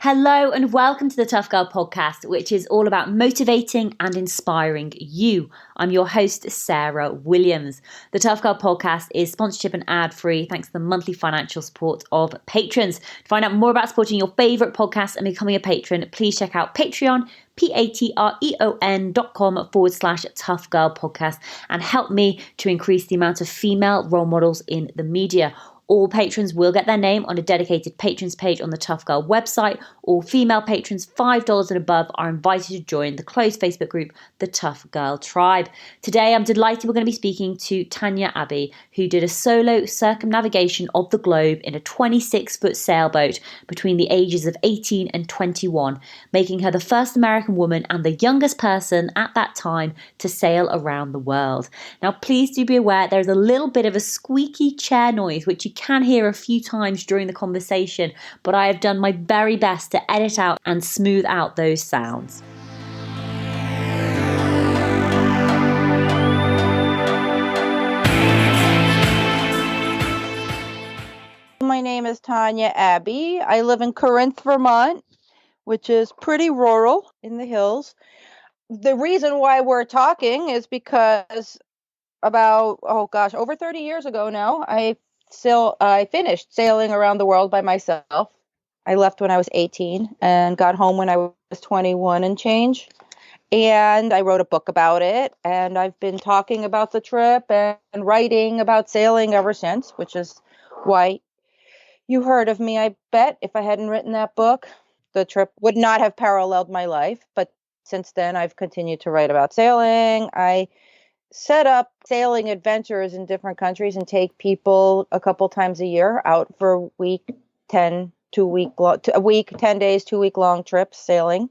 Hello and welcome to the Tough Girl podcast, which is all about motivating and inspiring you. I'm your host, Sarah Williams. The Tough Girl podcast is sponsorship and ad-free thanks to the monthly financial support of patrons. To find out more about supporting your favourite podcast and becoming a patron, please check out Patreon, patreon.com/Tough Girl podcast, and help me to increase the amount of female role models in the media. All patrons will get their name on a dedicated patrons page on the Tough Girl website. All female patrons $5 and above are invited to join the closed Facebook group, the Tough Girl Tribe. Today, I'm delighted we're going to be speaking to Tania Aebi, who did a solo circumnavigation of the globe in a 26-foot sailboat between the ages of 18 and 21, making her the first American woman and the youngest person at that time to sail around the world. Now, please do be aware there is a little bit of a squeaky chair noise, which you can hear a few times during the conversation, but I have done my very best to edit out and smooth out those sounds. My name is Tania Aebi. I live in Corinth, Vermont, which is pretty rural in the hills. The reason why we're talking is because about, over 30 years ago now, I finished sailing around the world by myself. I left when I was 18 and got home when I was 21 and change. And I wrote a book about it. And I've been talking about the trip and writing about sailing ever since, which is why you heard of me, I bet. If I hadn't written that book, the trip would not have paralleled my life. But since then, I've continued to write about sailing. I set up sailing adventures in different countries and take people a couple times a year out for a week, 10 days, 2 week long trips sailing.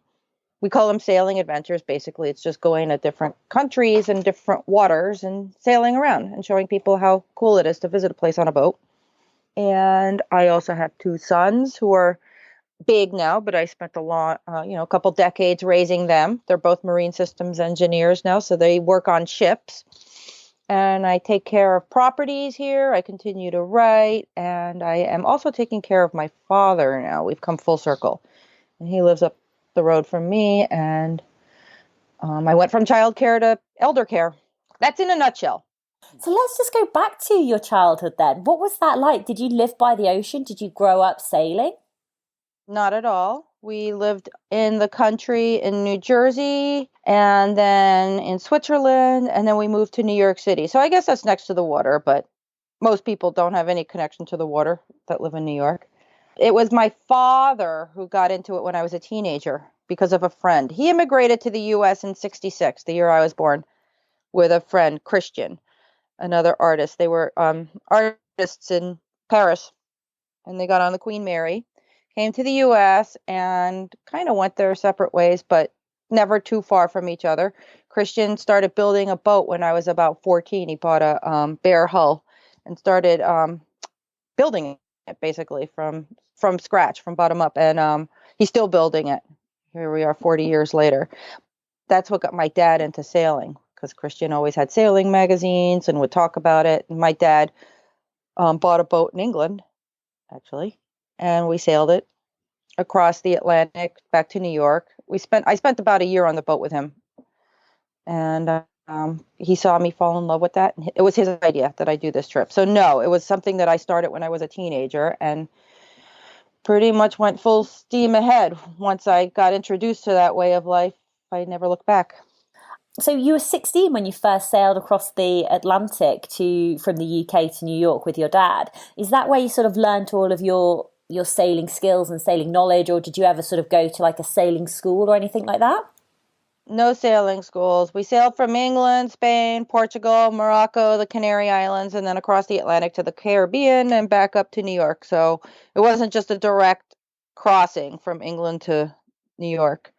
We call them sailing adventures. Basically, it's just going to different countries and different waters and sailing around and showing people how cool it is to visit a place on a boat. And I also have two sons who are big now, but I spent a couple decades raising them. They're both marine systems engineers now, so they work on ships. And I take care of properties here. I continue to write, and I am also taking care of my father now. We've come full circle, and he lives up the road from me. And I went from childcare to elder care. That's in a nutshell. So let's just go back to your childhood then. What was that like? Did you live by the ocean? Did you grow up sailing? Not at all. We lived in the country in New Jersey and then in Switzerland, and then we moved to New York City. So I guess that's next to the water, but most people don't have any connection to the water that live in New York. It was my father who got into it when I was a teenager because of a friend. He immigrated to the U.S. in 1966, the year I was born, with a friend, Christian, another artist. They were artists in Paris, and they got on the Queen Mary. Came to the U.S. and kind of went their separate ways, but never too far from each other. Christian started building a boat when I was about 14. He bought a bare hull and started building it basically from scratch, from bottom up. And he's still building it. Here we are 40 years later. That's what got my dad into sailing, because Christian always had sailing magazines and would talk about it. And my dad bought a boat in England, actually. And we sailed it across the Atlantic back to New York. I spent about a year on the boat with him, and he saw me fall in love with that. And it was his idea that I do this trip. So no, it was something that I started when I was a teenager, and pretty much went full steam ahead. Once I got introduced to that way of life, I never looked back. So you were 16 when you first sailed across the Atlantic from the UK to New York with your dad. Is that where you sort of learned all of your sailing skills and sailing knowledge, or did you ever sort of go to like a sailing school or anything like that? No sailing schools. We sailed from England, Spain, Portugal, Morocco, the Canary Islands, and then across the Atlantic to the Caribbean and back up to New York. So it wasn't just a direct crossing from England to New York.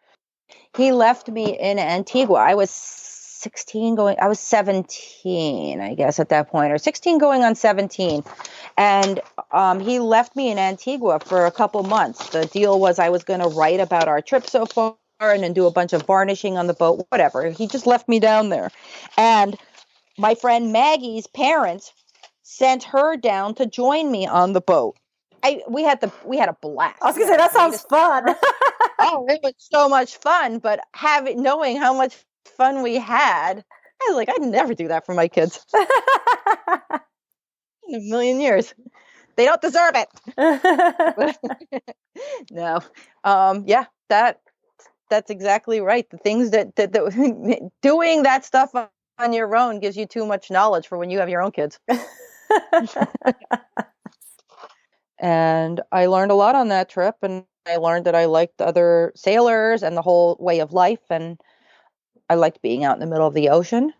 He left me in Antigua. I was 17, I guess, at that point, or 16 going on 17. And he left me in Antigua for a couple months. The deal was I was going to write about our trip so far and then do a bunch of varnishing on the boat, whatever. He just left me down there. And my friend Maggie's parents sent her down to join me on the boat. we had a blast. I was going to say, that sounds fun. Oh, it was so much fun, but knowing how much fun we had, I was like, I'd never do that for my kids. In a million years. They don't deserve it. No. Yeah, that's exactly right. The things that doing that stuff on your own gives you too much knowledge for when you have your own kids. And I learned a lot on that trip, and I learned that I liked other sailors and the whole way of life, and I liked being out in the middle of the ocean.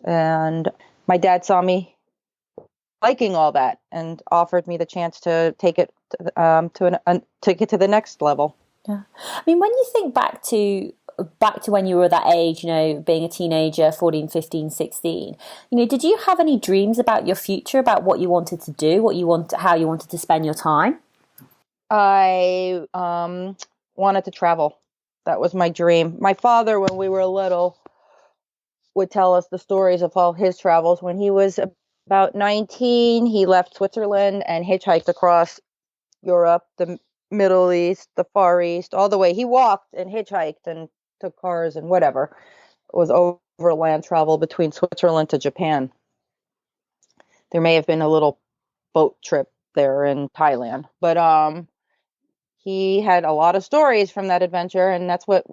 And my dad saw me liking all that and offered me the chance to take it take it to the next level. Yeah. I mean, when you think back to when you were that age, being a teenager, 14, 15, 16, did you have any dreams about your future, about what you wanted to do, how you wanted to spend your time? I wanted to travel. That was my dream. My father, when we were little, would tell us the stories of all his travels. When he was about 19, he left Switzerland and hitchhiked across Europe, the Middle East, the Far East, all the way. He walked and hitchhiked and took cars and whatever. It was overland travel between Switzerland to Japan. There may have been a little boat trip there in Thailand, but he had a lot of stories from that adventure, and that's what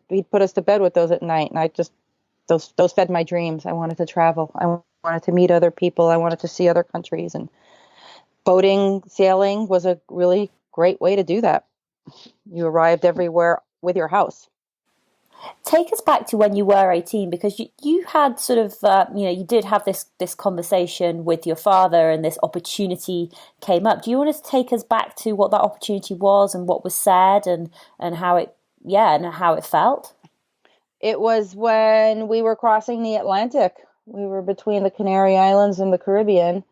he'd put us to bed with those at night. And I just those fed my dreams. I wanted to travel. I wanted to meet other people. I wanted to see other countries, and boating, sailing was a really great way to do that. You arrived everywhere with your house. Take us back to when you were 18, because you had sort of, you did have this conversation with your father, and this opportunity came up. Do you want to take us back to what that opportunity was and what was said and how it felt? It was when we were crossing the Atlantic. We were between the Canary Islands and the Caribbean,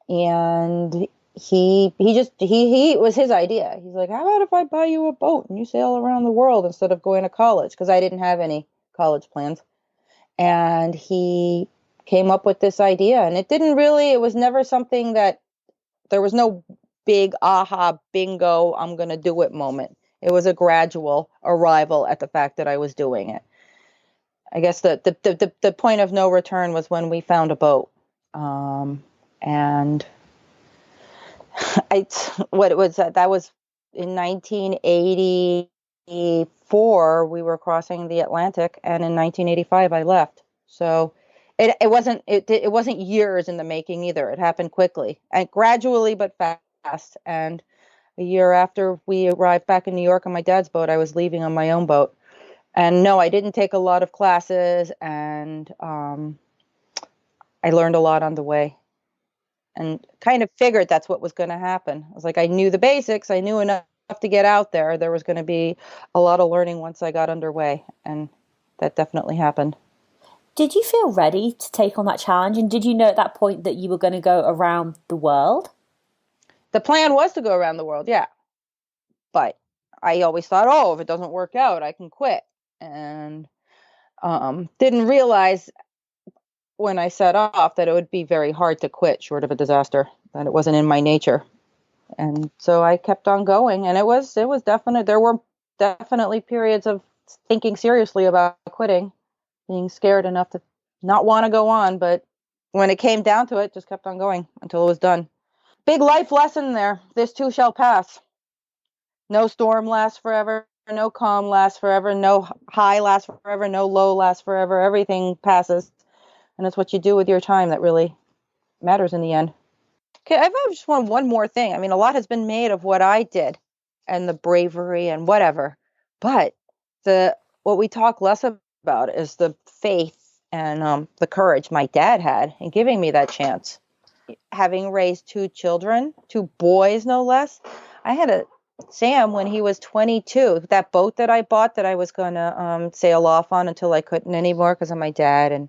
and it was his idea. He's like, how about if I buy you a boat and you sail around the world instead of going to college? Because I didn't have any college plans. And he came up with this idea, and it was never something that there was no big aha bingo, I'm going to do it moment. It was a gradual arrival at the fact that I was doing it. I guess the point of no return was when we found a boat. And that was in 1984 we were crossing the Atlantic, and in 1985 I left. So it wasn't years in the making either. It happened quickly and gradually but fast. And a year after we arrived back in New York on my dad's boat, I was leaving on my own boat. And no, I didn't take a lot of classes, and I learned a lot on the way. And kind of figured that's what was going to happen. I was like, I knew the basics. I knew enough to get out there. There was going to be a lot of learning once I got underway. And that definitely happened. Did you feel ready to take on that challenge? And did you know at that point that you were going to go around the world? The plan was to go around the world, yeah. But I always thought, if it doesn't work out, I can quit. And didn't realize when I set off that it would be very hard to quit short of a disaster, that it wasn't in my nature. And so I kept on going, and it was definite. There were definitely periods of thinking seriously about quitting, being scared enough to not want to go on. But when it came down to it, just kept on going until it was done. Big life lesson there. This too shall pass. No storm lasts forever. No calm lasts forever. No high lasts forever. No low lasts forever. Everything passes. And it's what you do with your time that really matters in the end. Okay, I've just want one more thing. I mean, a lot has been made of what I did and the bravery and whatever. But what we talk less about is the faith and the courage my dad had in giving me that chance. Having raised two children, two boys no less, I had Sam when he was 22. That boat that I bought that I was going to sail off on until I couldn't anymore because of my dad, and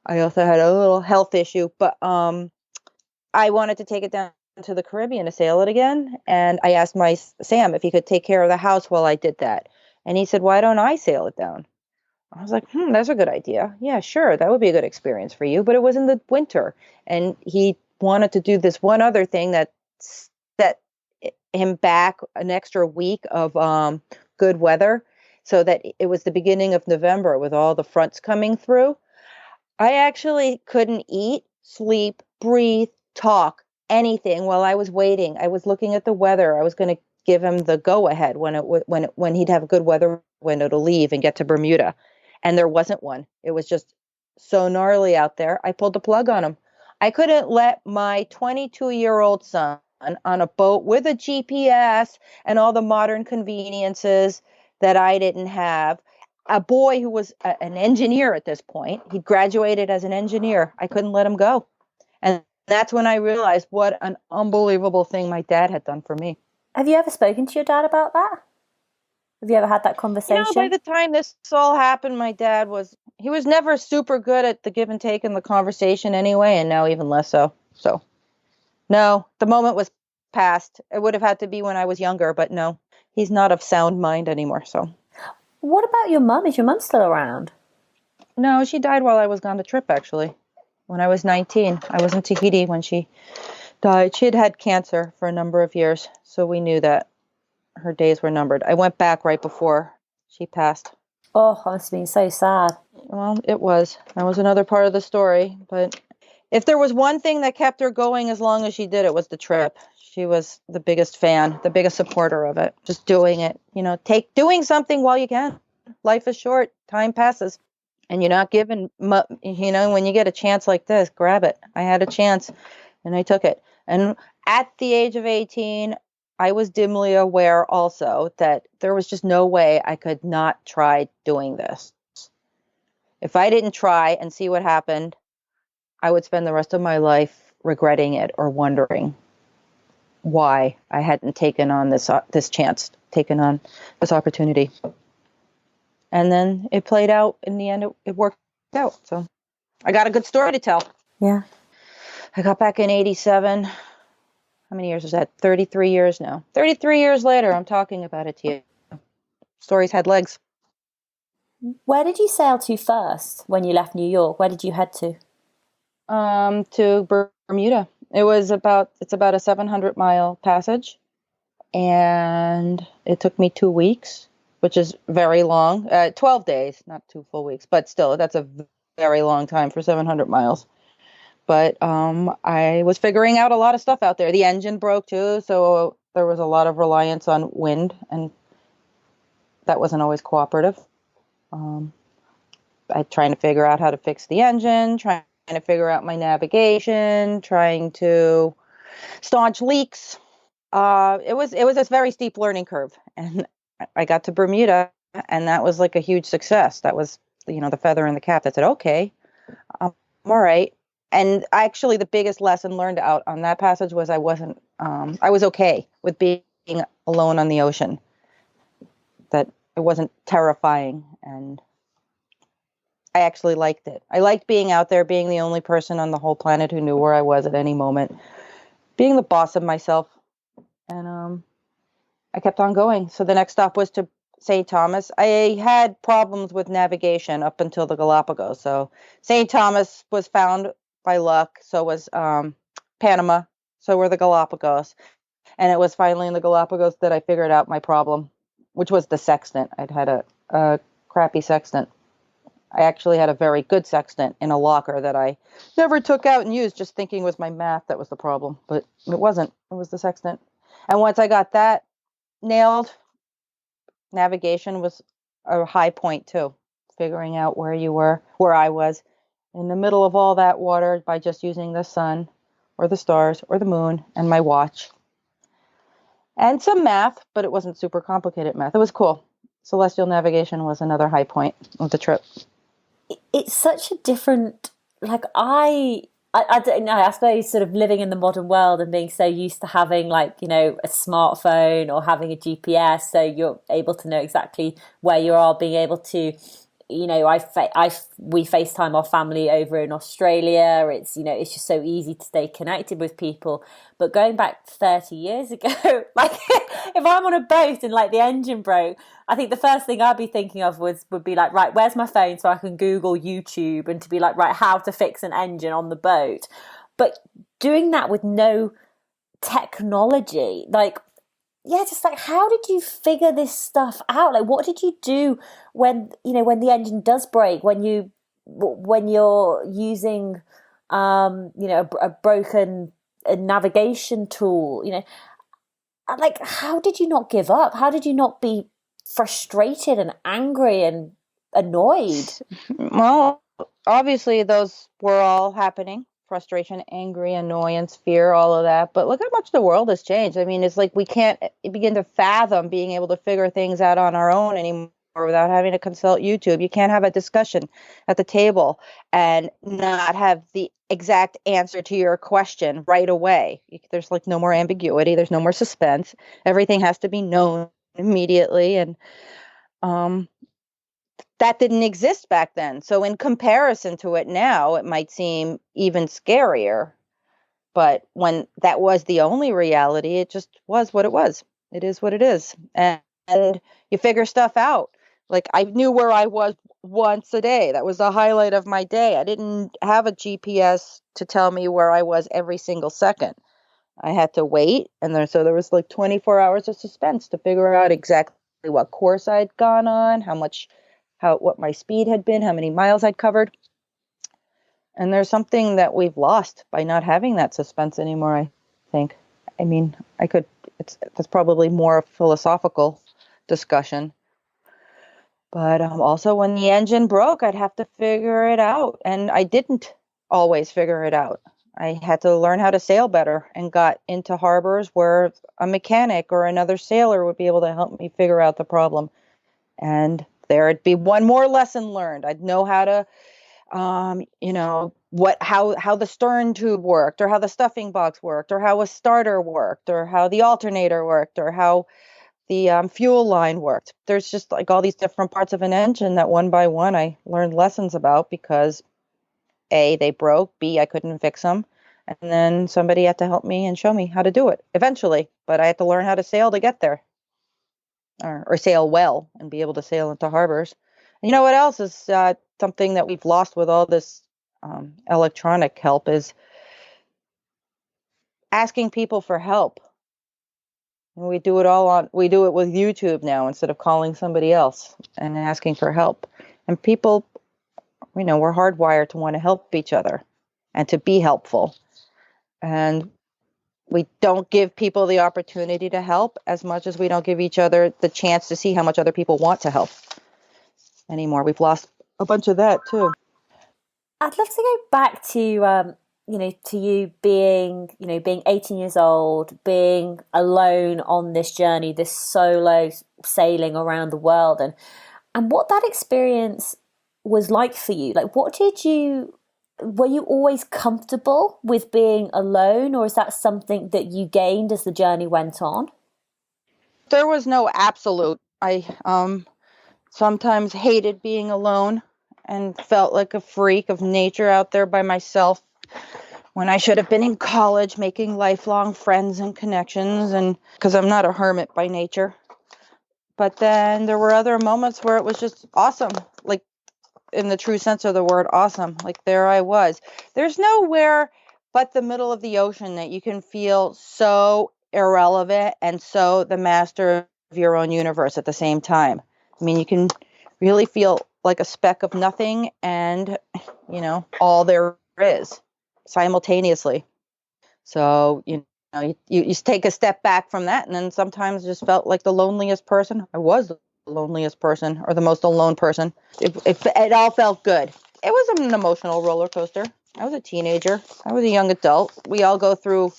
I also had a little health issue, but I wanted to take it down to the Caribbean to sail it again. And I asked my Sam if he could take care of the house while I did that. And he said, why don't I sail it down? I was like, that's a good idea. Yeah, sure. That would be a good experience for you. But it was in the winter. And he wanted to do this one other thing that him back an extra week of good weather, so that it was the beginning of November with all the fronts coming through. I actually couldn't eat, sleep, breathe, talk, anything while I was waiting. I was looking at the weather. I was going to give him the go ahead when he'd have a good weather window to leave and get to Bermuda, and there wasn't one. It was just so gnarly out there. I pulled the plug on him. I couldn't let my 22-year-old son on a boat with a GPS and all the modern conveniences that I didn't have. A boy who was an engineer at this point. He graduated as an engineer. I couldn't let him go. And that's when I realized what an unbelievable thing my dad had done for me. Have you ever spoken to your dad about that? Have you ever had that conversation? By the time this all happened, my dad was never super good at the give and take in the conversation anyway, and now even less so. So, no, the moment was past. It would have had to be when I was younger, but no, he's not of sound mind anymore, so. What about your mum? Is your mum still around? No, she died while I was on the trip, actually. When I was 19. I was in Tahiti when she died. She had had cancer for a number of years, so we knew that her days were numbered. I went back right before she passed. Oh, I must have been so sad. Well, it was. That was another part of the story. But if there was one thing that kept her going as long as she did, it was the trip. She was the biggest fan, the biggest supporter of it. Just doing it, doing something while you can. Life is short. Time passes. And you're not given, when you get a chance like this, grab it. I had a chance and I took it. And at the age of 18, I was dimly aware also that there was just no way I could not try doing this. If I didn't try and see what happened, I would spend the rest of my life regretting it or wondering why I hadn't taken on this chance, taken on this opportunity. And then it played out. In the end, it worked out. So I got a good story to tell. Yeah. I got back in 87. How many years is that? 33 years now. 33 years later, I'm talking about it to you. Stories had legs. Where did you sail to first when you left New York? Where did you head to? To Bermuda. It's about a 700-mile passage. And it took me 2 weeks, which is very long. 12 days, not 2 full weeks, but still, that's a very long time for 700 miles. But I was figuring out a lot of stuff out there. The engine broke too, so there was a lot of reliance on wind, and that wasn't always cooperative. I trying to figure out how to fix the engine, trying to figure out my navigation, trying to staunch leaks. It was a very steep learning curve, and I got to Bermuda, and that was like a huge success. That was, the feather in the cap that said, okay, I'm all right. And actually, the biggest lesson learned out on that passage was I was okay with being alone on the ocean, that it wasn't terrifying, and I actually liked it. I liked being out there, being the only person on the whole planet who knew where I was at any moment, being the boss of myself. And I kept on going. So the next stop was to St. Thomas. I had problems with navigation up until the Galapagos. So St. Thomas was found by luck. So was Panama. So were the Galapagos. And it was finally in the Galapagos that I figured out my problem, which was the sextant. I'd had a crappy sextant. I actually had a very good sextant in a locker that I never took out and used, just thinking it was my math that was the problem. But it wasn't. It was the sextant. And once I got that nailed, navigation was a high point too. Figuring out where you were, where I was, in the middle of all that water by just using the sun or the stars or the moon and my watch. And some math, but it wasn't super complicated math. It was cool. Celestial navigation was another high point of the trip. It's such a different, I don't know, I suppose sort of living in the modern world and being so used to having a smartphone or having a GPS, so you're able to know exactly where you are, being able to, we FaceTime our family over in Australia. It's, it's just so easy to stay connected with people. But going back 30 years ago, if I'm on a boat and the engine broke, I think the first thing I'd be thinking of would be right, where's my phone so I can Google YouTube and to be right, how to fix an engine on the boat. But doing that with no technology, yeah, just like, how did you figure this stuff out? Like, what did you do when, when the engine does break, when you're using, a broken navigation tool, like, how did you not give up? How did you not be frustrated and angry and annoyed? Well, obviously those were all happening. Frustration, angry, annoyance, fear, all of that. But look how much the world has changed. I mean, it's like we can't begin to fathom being able to figure things out on our own anymore without having to consult YouTube. You can't have a discussion at the table and not have the exact answer to your question right away. There's like no more ambiguity. There's no more suspense. Everything has to be known immediately. And that didn't exist back then. So in comparison to it now, it might seem even scarier. But when that was the only reality, it just was what it was. It is what it is. And you figure stuff out. Like I knew where I was once a day. That was the highlight of my day. I didn't have a GPS to tell me where I was every single second. I had to wait. And so there was like 24 hours of suspense to figure out exactly what course I'd gone on, what my speed had been, how many miles I'd covered. And there's something that we've lost by not having that suspense anymore, I think. I mean, that's probably more a philosophical discussion. But also when the engine broke, I'd have to figure it out. And I didn't always figure it out. I had to learn how to sail better and got into harbors where a mechanic or another sailor would be able to help me figure out the problem. And there'd be one more lesson learned. I'd know how to, how the stern tube worked, or how the stuffing box worked, or how a starter worked, or how the alternator worked, or how the fuel line worked. There's just like all these different parts of an engine that one by one I learned lessons about because A, they broke, B, I couldn't fix them. And then somebody had to help me and show me how to do it eventually. But I had to learn how to sail to get there. Or sail well and be able to sail into harbors. And you know what else is something that we've lost with all this electronic help is asking people for help. And we do it with YouTube now instead of calling somebody else and asking for help. And people, we're hardwired to want to help each other and to be helpful. And we don't give people the opportunity to help as much as we don't give each other the chance to see how much other people want to help anymore. We've lost a bunch of that too. I'd love to go back to to you being 18 years old, being alone on this journey, this solo sailing around the world, and what that experience was like for you. Like, were you always comfortable with being alone, or is that something that you gained as the journey went on? There was no absolute. I sometimes hated being alone and felt like a freak of nature out there by myself when I should have been in college making lifelong friends and connections, and because I'm not a hermit by nature. But then there were other moments where it was just awesome, like in the true sense of the word awesome. Like there I was. There's nowhere but the middle of the ocean that you can feel so irrelevant and so the master of your own universe at the same time. I mean, you can really feel like a speck of nothing and, all there is simultaneously. So, you take a step back from that, and then sometimes just felt like the loneliest person. I was the loneliest person, or the most alone person. It all felt good. It was an emotional roller coaster. I was a teenager. I was a young adult. We all go through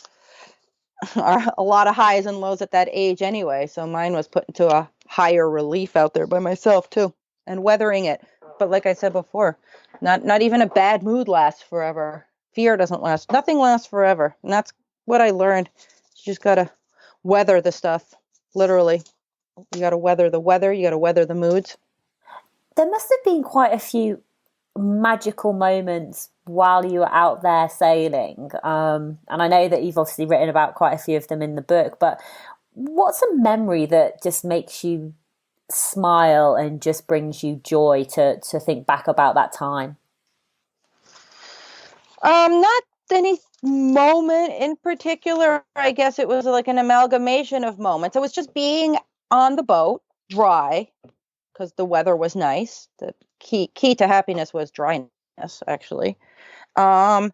a lot of highs and lows at that age anyway. So mine was put into a higher relief out there by myself too, and weathering it. But like I said before, not even a bad mood lasts forever. Fear doesn't last. Nothing lasts forever. And that's what I learned. You just got to weather the stuff, literally. You got to weather the weather. You got to weather the moods. There must have been quite a few magical moments while you were out there sailing. And I know that you've obviously written about quite a few of them in the book, but what's a memory that just makes you smile and just brings you joy to think back about that time? Not any moment in particular. I guess it was like an amalgamation of moments. It was just being on the boat, dry, because the weather was nice. The key to happiness was dryness, actually. And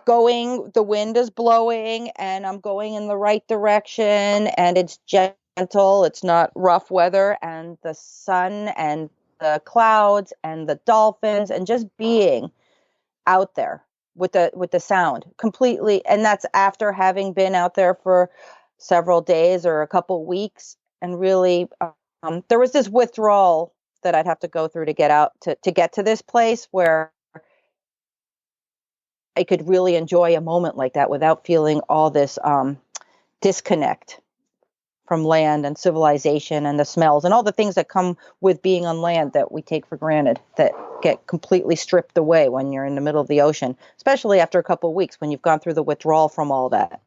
the wind is blowing, and I'm going in the right direction, and it's gentle. It's not rough weather, and the sun and the clouds and the dolphins, and just being out there with the sound completely. And that's after having been out there for several days or a couple weeks. And really, there was this withdrawal that I'd have to go through to get out to get to this place where I could really enjoy a moment like that without feeling all this disconnect from land and civilization and the smells and all the things that come with being on land that we take for granted, that get completely stripped away when you're in the middle of the ocean, especially after a couple of weeks when you've gone through the withdrawal from all that.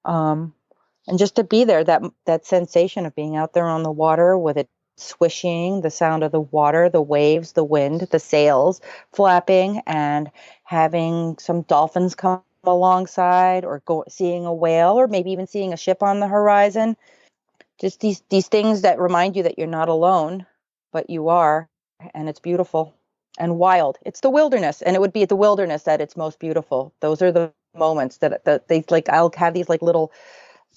And just to be there, that sensation of being out there on the water with it swishing, the sound of the water, the waves, the wind, the sails flapping, and having some dolphins come alongside, or seeing a whale, or maybe even seeing a ship on the horizon. Just these things that remind you that you're not alone, but you are, and it's beautiful and wild. It's the wilderness, and it would be at the wilderness that it's most beautiful. Those are the moments that they like. I'll have these like little,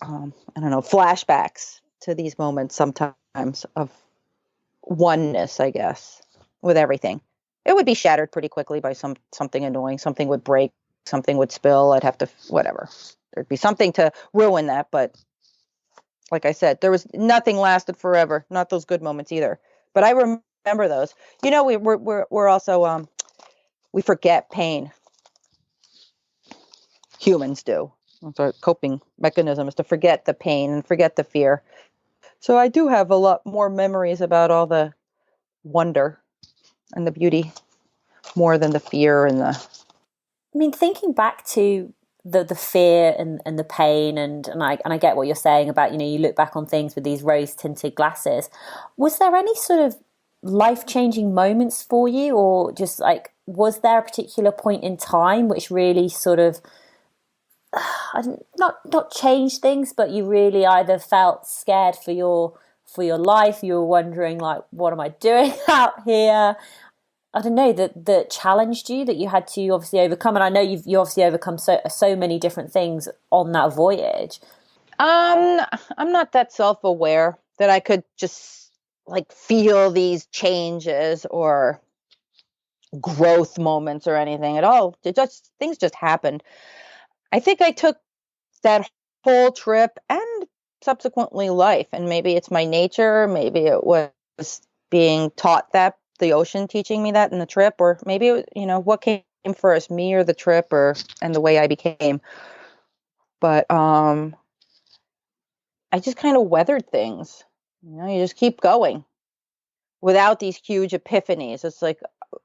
I don't know, flashbacks to these moments sometimes of oneness, I guess, with everything. It would be shattered pretty quickly by something annoying. Something would break, something would spill. I'd have to, whatever. There'd be something to ruin that, but like I said, there was nothing lasted forever. Not those good moments either. But I remember those. You know, we're also we forget pain. Humans do. It's our coping mechanism is to forget the pain and forget the fear. So I do have a lot more memories about all the wonder and the beauty, more than the fear and the. I mean, thinking back to the fear and the pain, and I get what you're saying about, you know, you look back on things with these rose tinted glasses. Was there any sort of life-changing moments for you, or just like, was there a particular point in time which really sort of not change things, but you really either felt scared for your life, you were wondering like, what am I doing out here? I don't know, that challenged you, that you had to obviously overcome. And I know you obviously overcome so many different things on that voyage. I'm not that self-aware that I could just like feel these changes or growth moments or anything at all. Things just happened. I think I took that whole trip and subsequently life, and maybe it's my nature, maybe it was being taught that, the ocean teaching me that in the trip, or maybe it was, you know, what came first, me or the trip, and the way I became. But I just kind of weathered things. You know, you just keep going without these huge epiphanies. It's like,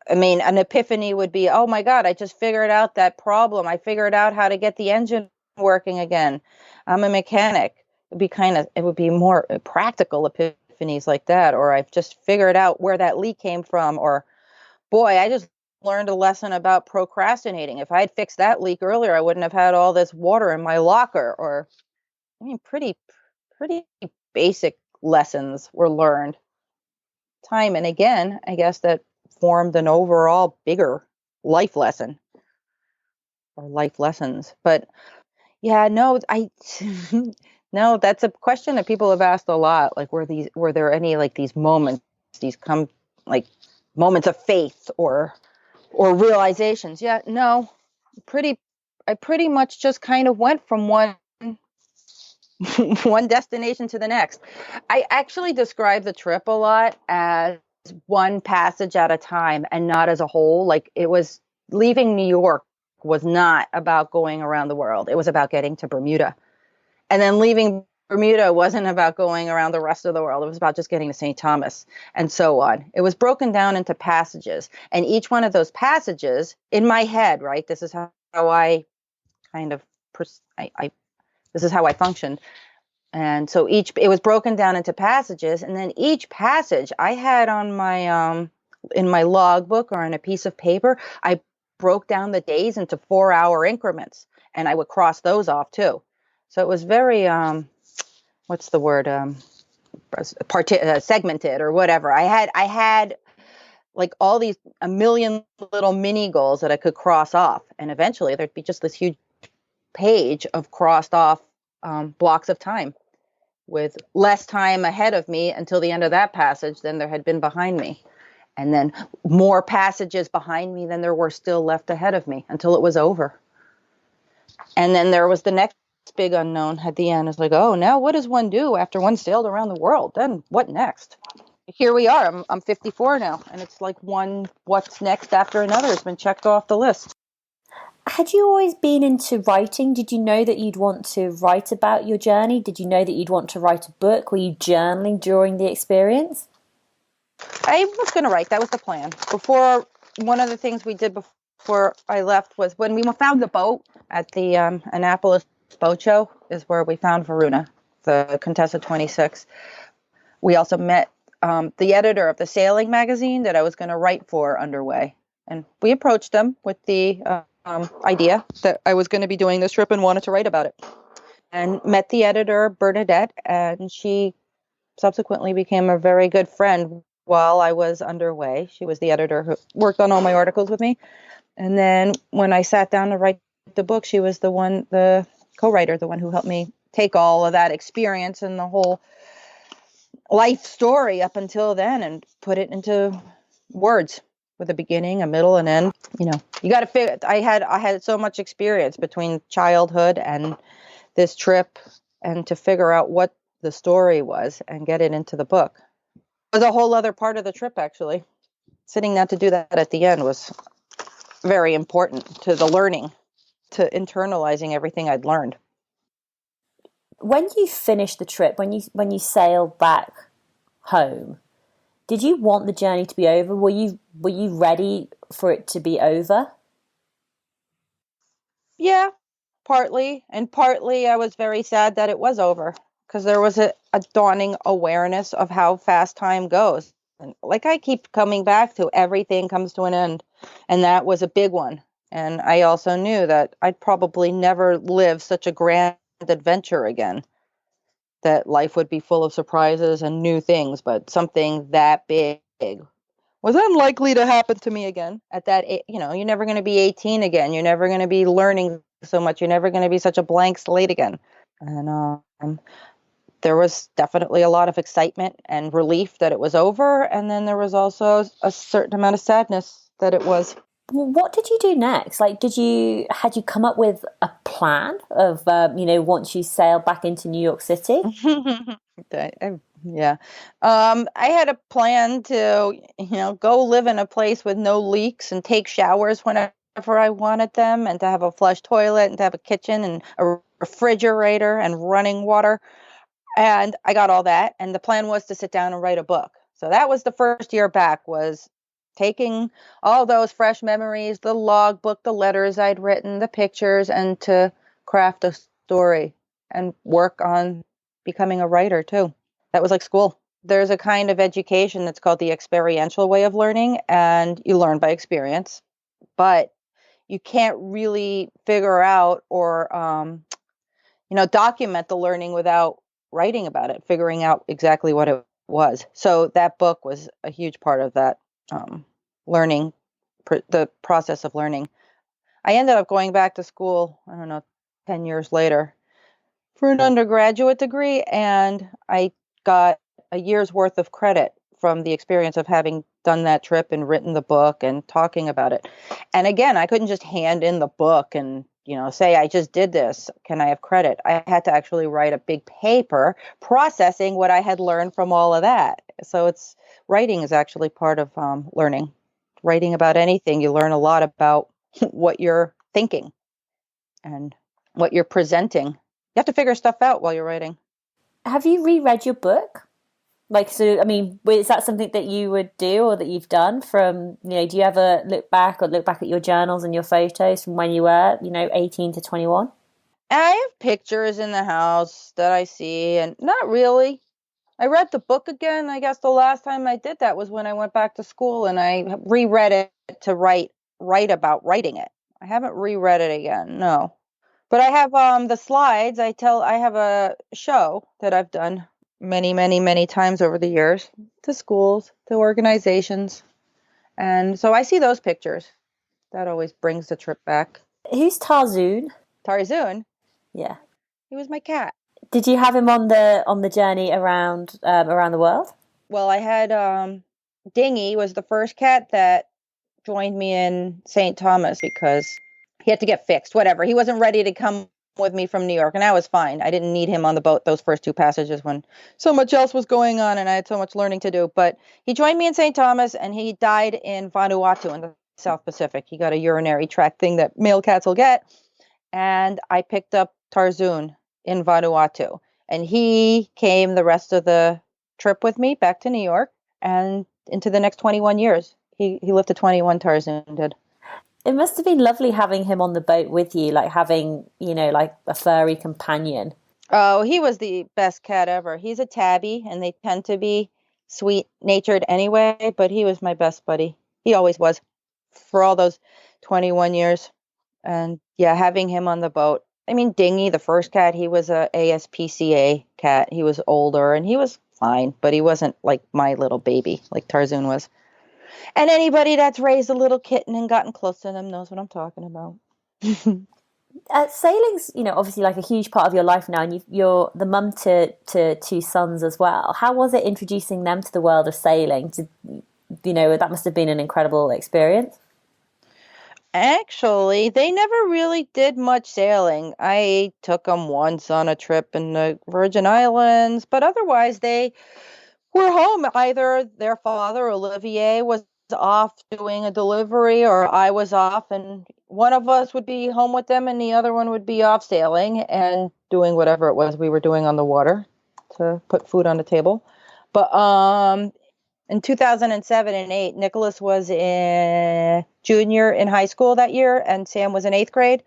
I mean, an epiphany would be, oh my God, I just figured out that problem. I figured out how to get the engine working again. I'm a mechanic. It would be more practical epiphanies like that. Or I've just figured out where that leak came from. Or, boy, I just learned a lesson about procrastinating. If I had fixed that leak earlier, I wouldn't have had all this water in my locker. Or, I mean, pretty basic lessons were learned time and again, I guess, that formed an overall bigger life lesson or life lessons. But yeah, no, no, that's a question that people have asked a lot. Like, were there any like these moments, like moments of faith or realizations? Yeah, no, I pretty much just kind of went from one one destination to the next. I actually describe the trip a lot as one passage at a time and not as a whole. Like, it was leaving New York was not about going around the world. It was about getting to Bermuda. And then leaving Bermuda wasn't about going around the rest of the world. It was about just getting to St. Thomas and so on. It was broken down into passages. And each one of those passages in my head, right? This is how I kind of, this is how I functioned. And so it was broken down into passages, and then each passage I had on my in my logbook or on a piece of paper, I broke down the days into 4-hour increments, and I would cross those off too. So it was very, what's the word? Segmented or whatever. I had like all these a million little mini goals that I could cross off, and eventually there'd be just this huge page of crossed off blocks of time, with less time ahead of me until the end of that passage than there had been behind me, and then more passages behind me than there were still left ahead of me until it was over. And then there was the next big unknown at the end. It's like, oh, now what does one do after one sailed around the world? Then what next? Here we are. I'm 54 now, and it's like one what's next after another has been checked off the list. Had you always been into writing? Did you know that you'd want to write about your journey? Did you know that you'd want to write a book? Were you journaling during the experience? I was going to write. That was the plan. Before, one of the things we did before I left was when we found the boat at the Annapolis Boat Show is where we found Varuna, the Contessa 26. We also met the editor of the sailing magazine that I was going to write for underway. And we approached them with the idea that I was going to be doing this trip and wanted to write about it. And met the editor, Bernadette, and she subsequently became a very good friend while I was underway. She was the editor who worked on all my articles with me. And then when I sat down to write the book, she was the co-writer, the one who helped me take all of that experience and the whole life story up until then and put it into words with a beginning, a middle, and end. You know, you got to figure. I had so much experience between childhood and this trip, and to figure out what the story was and get it into the book was a whole other part of the trip. Actually, sitting down to do that at the end was very important to the learning, to internalizing everything I'd learned. When you finished the trip, when you sailed back home, did you want the journey to be over? Were you ready for it to be over? Yeah, partly. And partly I was very sad that it was over, because there was a dawning awareness of how fast time goes. And like I keep coming back to, everything comes to an end. And that was a big one. And I also knew that I'd probably never live such a grand adventure again, that life would be full of surprises and new things, but something that big was unlikely to happen to me again at that age. You know, you're never going to be 18 again. You're never going to be learning so much. You're never going to be such a blank slate again. And there was definitely a lot of excitement and relief that it was over. And then there was also a certain amount of sadness that it was. What did you do next? Like, had you come up with a plan of, once you sailed back into New York City? Yeah. I had a plan to, go live in a place with no leaks and take showers whenever I wanted them, and to have a flush toilet and to have a kitchen and a refrigerator and running water. And I got all that. And the plan was to sit down and write a book. So that was the first year back, was taking all those fresh memories, the logbook, the letters I'd written, the pictures, and to craft a story and work on becoming a writer too. That was like school. There's a kind of education that's called the experiential way of learning, and you learn by experience, but you can't really figure out or, document the learning without writing about it, figuring out exactly what it was. So that book was a huge part of that learning, the process of learning. I ended up going back to school, 10 years later for an undergraduate degree, and I got a year's worth of credit from the experience of having done that trip and written the book and talking about it. And again, I couldn't just hand in the book and, say, I just did this. Can I have credit? I had to actually write a big paper processing what I had learned from all of that. So writing is actually part of learning. Writing about anything, you learn a lot about what you're thinking and what you're presenting. You have to figure stuff out while you're writing. Have you reread your book? Is that something that you would do or that you've done do you ever look back at your journals and your photos from when you were, 18 to 21? I have pictures in the house that I see, and not really. I read the book again. I guess the last time I did that was when I went back to school, and I reread it to write write about writing it. I haven't reread it again, no. But I have the slides. I have a show that I've done many, many, many times over the years to schools, to organizations. And so I see those pictures. That always brings the trip back. Who's Tarzoon? Tarzoon, Yeah. he was my cat. Did you have him on the journey around the world? Well, I had Dingy was the first cat that joined me in St. Thomas because he had to get fixed, whatever. He wasn't ready to come with me from New York, and I was fine. I didn't need him on the boat those first two passages when so much else was going on and I had so much learning to do. But he joined me in St. Thomas, and he died in Vanuatu in the South Pacific. He got a urinary tract thing that male cats will get, and I picked up Tarzoon in Vanuatu, and he came the rest of the trip with me back to New York and into the next 21 years. He lived to 21, Tarzoon did. It must have been lovely having him on the boat with you, like having, like a furry companion. Oh, he was the best cat ever. He's a tabby, and they tend to be sweet-natured anyway, but he was my best buddy. He always was for all those 21 years. And yeah, having him on the boat. I mean, Dingy, the first cat, he was a ASPCA cat. He was older, and he was fine, but he wasn't like my little baby, like Tarzoon was. And anybody that's raised a little kitten and gotten close to them knows what I'm talking about. Sailing's, obviously like a huge part of your life now, and you're the mum to two sons as well. How was it introducing them to the world of sailing? That must have been an incredible experience. Actually, they never really did much sailing. I took them once on a trip in the Virgin Islands, but otherwise they were home. Either their father, Olivier, was off doing a delivery, or I was off, and one of us would be home with them and the other one would be off sailing and doing whatever it was we were doing on the water to put food on the table. But in 2007 and 8, Nicholas was a junior in high school that year, and Sam was in 8th grade.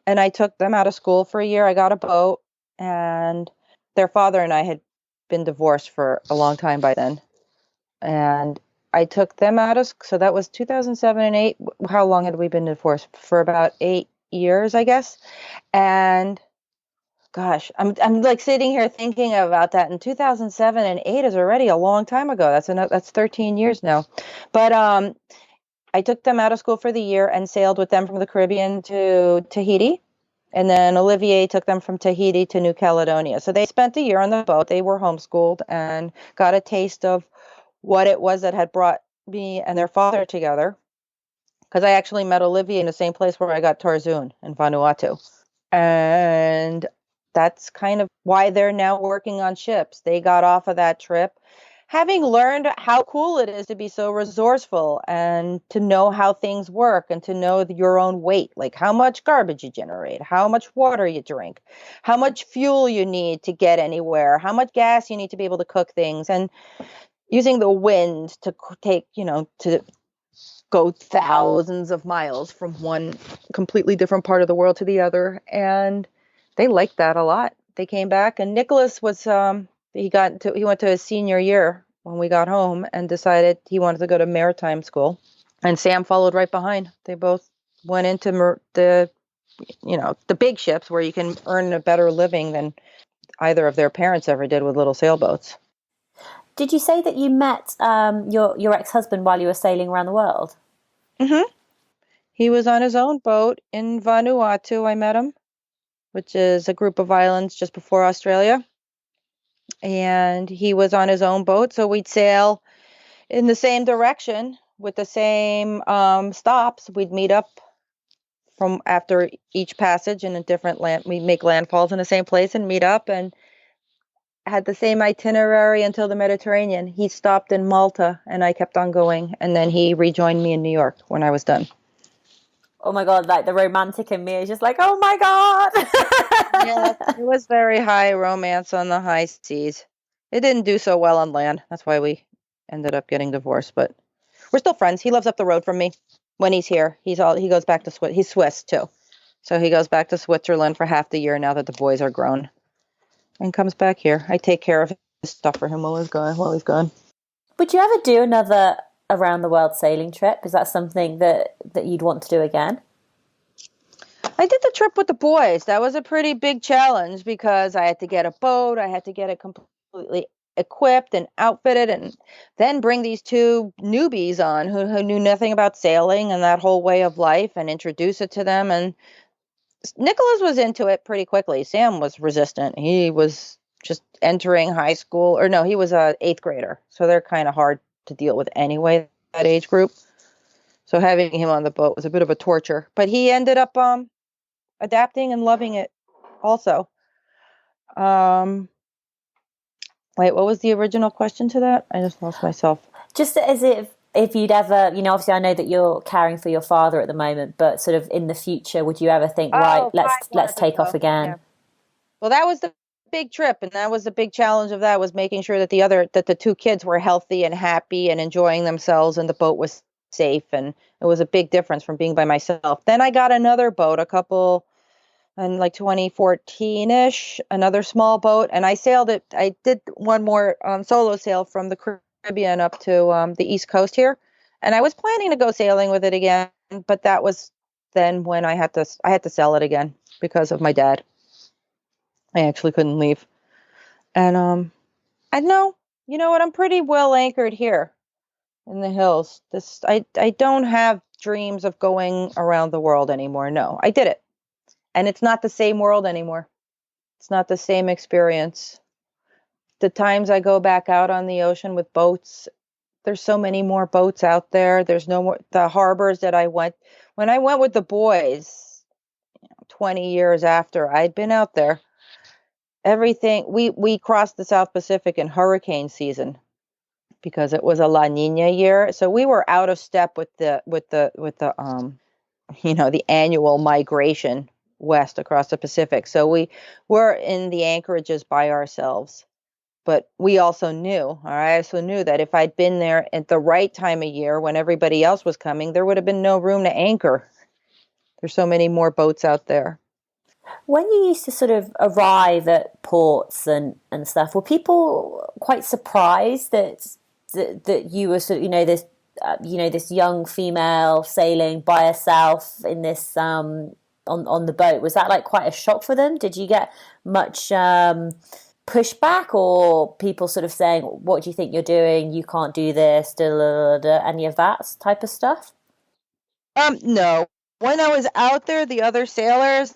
And I took them out of school for a year. I got a boat, and their father and I had been divorced for a long time by then. And I took them out of, so that was 2007 and 8. How long had we been divorced? For about 8 years, I guess. And gosh, I'm like sitting here thinking about that. And 2007 and 8 is already a long time ago. That's 13 years now. But I took them out of school for the year and sailed with them from the Caribbean to Tahiti. And then Olivier took them from Tahiti to New Caledonia. So they spent a year on the boat. They were homeschooled and got a taste of what it was that had brought me and their father together. Because I actually met Olivier in the same place where I got Tarzoon in Vanuatu. And that's kind of why they're now working on ships. They got off of that trip having learned how cool it is to be so resourceful and to know how things work and to know your own weight, like how much garbage you generate, how much water you drink, how much fuel you need to get anywhere, how much gas you need to be able to cook things, and using the wind to take, to go thousands of miles from one completely different part of the world to the other. And they liked that a lot. They came back, and Nicholas was, he went to his senior year when we got home and decided he wanted to go to maritime school. And Sam followed right behind. They both went into the big ships where you can earn a better living than either of their parents ever did with little sailboats. Did you say that you met your ex-husband while you were sailing around the world? Mm-hmm. He was on his own boat in Vanuatu. I met him, which is a group of islands just before Australia. And he was on his own boat, so we'd sail in the same direction with the same stops. We'd meet up from after each passage in a different land. We'd make landfalls in the same place and meet up, and had the same itinerary until the Mediterranean. He stopped in Malta, and I kept on going, and then he rejoined me in New York when I was done. Oh my God, like the romantic in me is just like, oh my God. Yeah, it was very high romance on the high seas. It didn't do so well on land. That's why we ended up getting divorced, but we're still friends. He lives up the road from me when he's here. He goes back to he's Swiss too. So he goes back to Switzerland for half the year now that the boys are grown and comes back here. I take care of his stuff for him while he's gone. Would you ever do another around the world sailing trip? Is that something that you'd want to do again? I did the trip with the boys. That was a pretty big challenge because I had to get a boat. I had to get it completely equipped and outfitted, and then bring these two newbies on who knew nothing about sailing and that whole way of life, and introduce it to them. And Nicholas was into it pretty quickly. Sam was resistant. He was just entering high school, or no, he was a eighth grader. So they're kind of hard to deal with anyway, that age group. So having him on the boat was a bit of a torture, but he ended up adapting and loving it also. Um, Wait, what was the original question to that? I just lost myself. Just as if you'd ever, obviously I know that you're caring for your father at the moment, but sort of in the future, would you ever think, right, Oh, let's 5 months take off ago. again? Yeah. Well, that was the big trip, and that was the big challenge of that, was making sure that the two kids were healthy and happy and enjoying themselves, and the boat was safe. And it was a big difference from being by myself. Then I got another boat, a couple in like 2014-ish, another small boat, and I sailed it. I did one more solo sail from the Caribbean up to the East Coast here, and I was planning to go sailing with it again, but that was then when I had to sell it again because of my dad. I actually couldn't leave. And I know, you know what, I'm pretty well anchored here in the hills. I don't have dreams of going around the world anymore. No, I did it. And it's not the same world anymore. It's not the same experience. The times I go back out on the ocean with boats, there's so many more boats out there. There's no more, the harbors that when I went with the boys 20 years after I'd been out there, everything, we crossed the South Pacific in hurricane season because it was a La Nina year. So we were out of step with the the annual migration west across the Pacific. So we were in the anchorages by ourselves. But I also knew that if I'd been there at the right time of year when everybody else was coming, there would have been no room to anchor. There's so many more boats out there. When you used to sort of arrive at ports and stuff, were people quite surprised that you were sort of, this young female sailing by herself in this on the boat? Was that like quite a shock for them? Did you get much pushback, or people sort of saying, "What do you think you're doing? You can't do this," any of that type of stuff? No. When I was out there, the other sailors,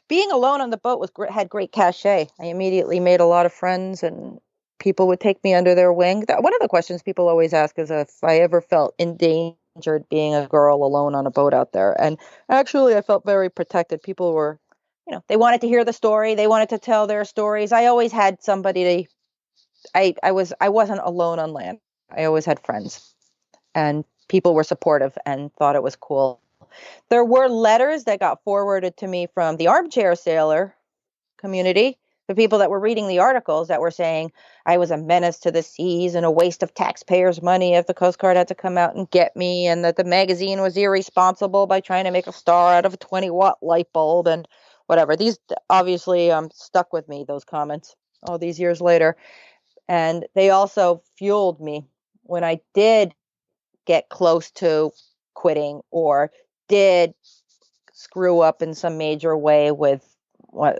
being alone on the boat had great cachet. I immediately made a lot of friends, and people would take me under their wing. One of the questions people always ask is if I ever felt endangered being a girl alone on a boat out there. And actually, I felt very protected. People were, they wanted to hear the story. They wanted to tell their stories. I always had somebody I wasn't alone on land. I always had friends, and people were supportive and thought it was cool. There were letters that got forwarded to me from the armchair sailor community, the people that were reading the articles that were saying I was a menace to the seas and a waste of taxpayers' money if the Coast Guard had to come out and get me, and that the magazine was irresponsible by trying to make a star out of a 20-watt light bulb and whatever. These obviously stuck with me, those comments, all these years later. And they also fueled me when I did get close to quitting or did screw up in some major way with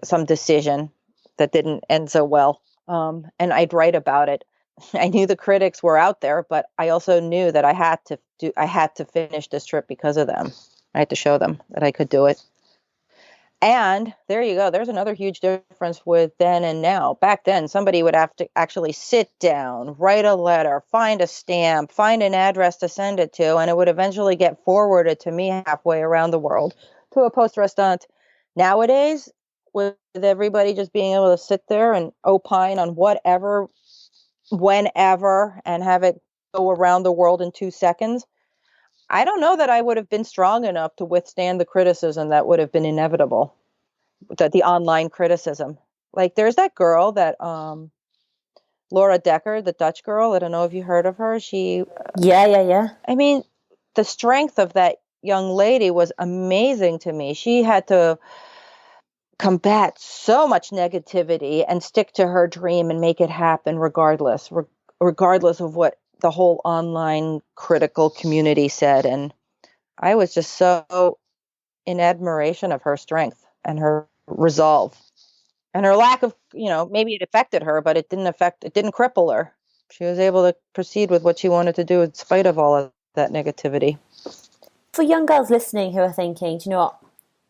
some decision that didn't end so well. And I'd write about it. I knew the critics were out there, but I also knew that I had to finish this trip because of them. I had to show them that I could do it. And there you go. There's another huge difference with then and now. Back then, somebody would have to actually sit down, write a letter, find a stamp, find an address to send it to, and it would eventually get forwarded to me halfway around the world to a post restaurant. Nowadays, with everybody just being able to sit there and opine on whatever, whenever, and have it go around the world in 2 seconds, I don't know that I would have been strong enough to withstand the criticism that would have been inevitable, the online criticism. Like there's that girl that Laura Decker, the Dutch girl. I don't know if you heard of her. Yeah. I mean, the strength of that young lady was amazing to me. She had to combat so much negativity and stick to her dream and make it happen regardless of what the whole online critical community said. And I was just so in admiration of her strength and her resolve and her lack of, maybe it affected her, but it didn't cripple her. She was able to proceed with what she wanted to do in spite of all of that negativity. For young girls listening who are thinking, do you know what,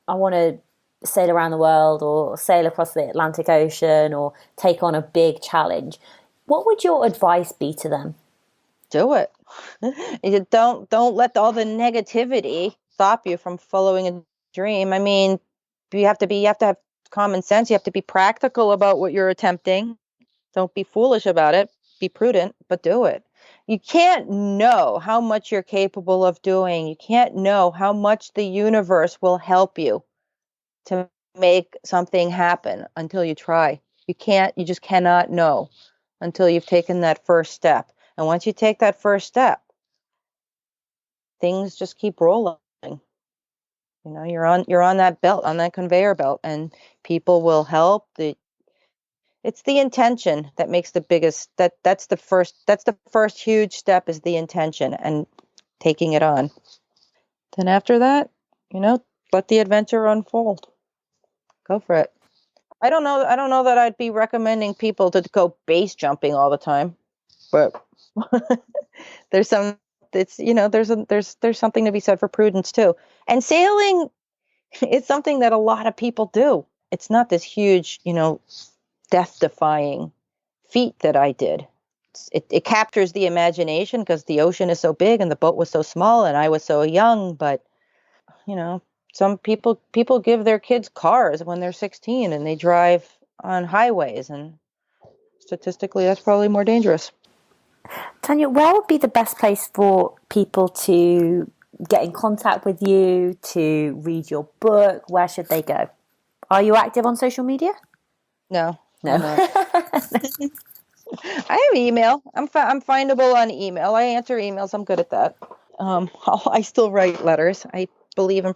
I want to sail around the world or sail across the Atlantic Ocean or take on a big challenge, what would your advice be to them? Do it. Don't let all the negativity stop you from following a dream. I mean, you have to have common sense. You have to be practical about what you're attempting. Don't be foolish about it. Be prudent, but do it. You can't know how much you're capable of doing. You can't know how much the universe will help you to make something happen until you try. You just cannot know until you've taken that first step. And once you take that first step, things just keep rolling. You're on that belt, on that conveyor belt, and people will help. It's the intention that makes the biggest, that's the first huge step, is the intention and taking it on. Then after that, let the adventure unfold. Go for it. I don't know that I'd be recommending people to go base jumping all the time, but there's something to be said for prudence too. And sailing, it's something that a lot of people do. It's not this huge, death-defying feat that I did. It captures the imagination because the ocean is so big and the boat was so small and I was so young. But, some people give their kids cars when they're 16 and they drive on highways, and statistically that's probably more dangerous. Tania, where would be the best place for people to get in contact with you, to read your book? Where should they go? Are you active on social media? No. I have email. I'm findable on email. I answer emails. I'm good at that. I still write letters. I believe in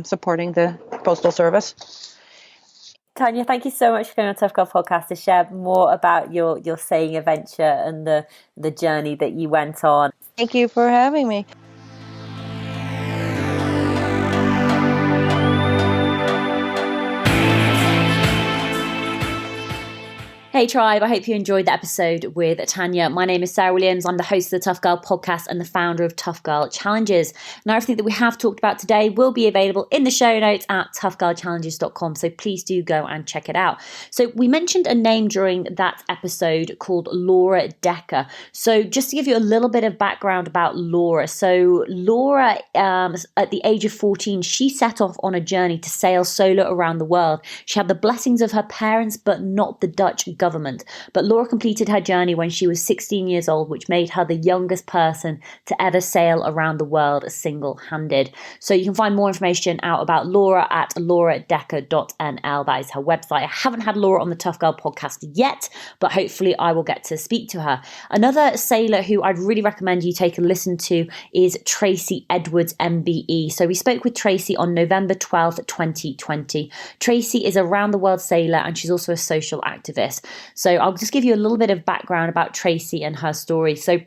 supporting the Postal Service. Tania, thank you so much for coming on Tough Girl Podcast to share more about your sailing adventure and the journey that you went on. Thank you for having me. Hey tribe, I hope you enjoyed the episode with Tania. My name is Sarah Williams. I'm the host of the Tough Girl Podcast and the founder of Tough Girl Challenges. Now, everything that we have talked about today will be available in the show notes at toughgirlchallenges.com, so please do go and check it out. So we mentioned a name during that episode called Laura Decker. So just to give you a little bit of background about Laura. So Laura, at the age of 14, she set off on a journey to sail solo around the world. She had the blessings of her parents, but not the Dutch government. But Laura completed her journey when she was 16 years old, which made her the youngest person to ever sail around the world single-handed. So you can find more information out about Laura at lauradecker.nl. That is her website. I haven't had Laura on the Tough Girl podcast yet, but hopefully I will get to speak to her. Another sailor who I'd really recommend you take a listen to is Tracy Edwards, MBE. So we spoke with Tracy on November 12th, 2020. Tracy is a round-the-world sailor and she's also a social activist. So I'll just give you a little bit of background about Tracy and her story. So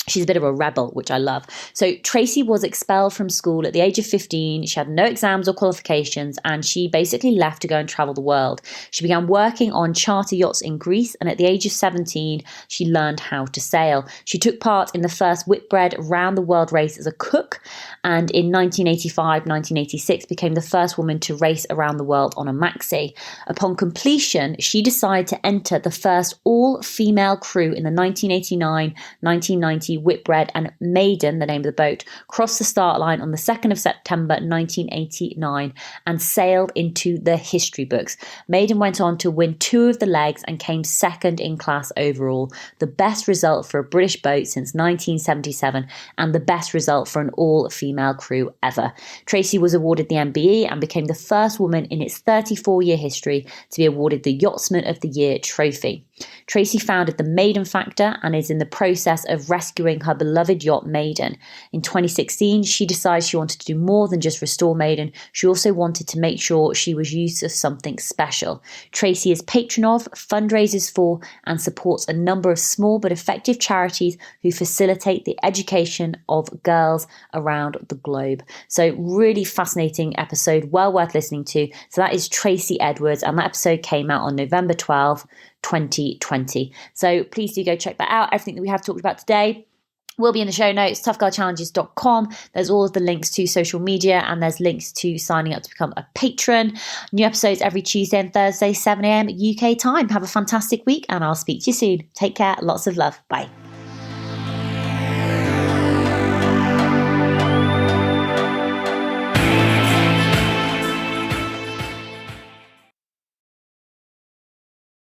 she's a bit of a rebel, which I love. So Tracy was expelled from school at the age of 15. She had no exams or qualifications, and she basically left to go and travel the world. She began working on charter yachts in Greece, and at the age of 17, she learned how to sail. She took part in the first Whitbread round the world race as a cook, and in 1985-1986 became the first woman to race around the world on a maxi. Upon completion, she decided to enter the first all-female crew in the 1989-1990 Whitbread, and Maiden, the name of the boat, crossed the start line on the 2nd of September 1989 and sailed into the history books. Maiden went on to win 2 of the legs and came second in class overall, the best result for a British boat since 1977 and the best result for an all-female crew ever. Tracy was awarded the MBE and became the first woman in its 34-year history to be awarded the Yachtsman of the Year trophy. Tracy founded the Maiden Factor and is in the process of rescuing her beloved yacht Maiden. In 2016, she decided she wanted to do more than just restore Maiden. She also wanted to make sure she was used for something special. Tracy is patron of, fundraises for, and supports a number of small but effective charities who facilitate the education of girls around the globe. So really fascinating episode, well worth listening to. So that is Tracy Edwards, and that episode came out on November 12, 2020. So please do go check that out. Everything that we have talked about today will be in the show notes, toughgirlchallenges.com. There's all of the links to social media, and there's links to signing up to become a patron. New episodes every Tuesday and Thursday, 7 a.m. UK time. Have a fantastic week, and I'll speak to you soon. Take care. Lots of love. Bye.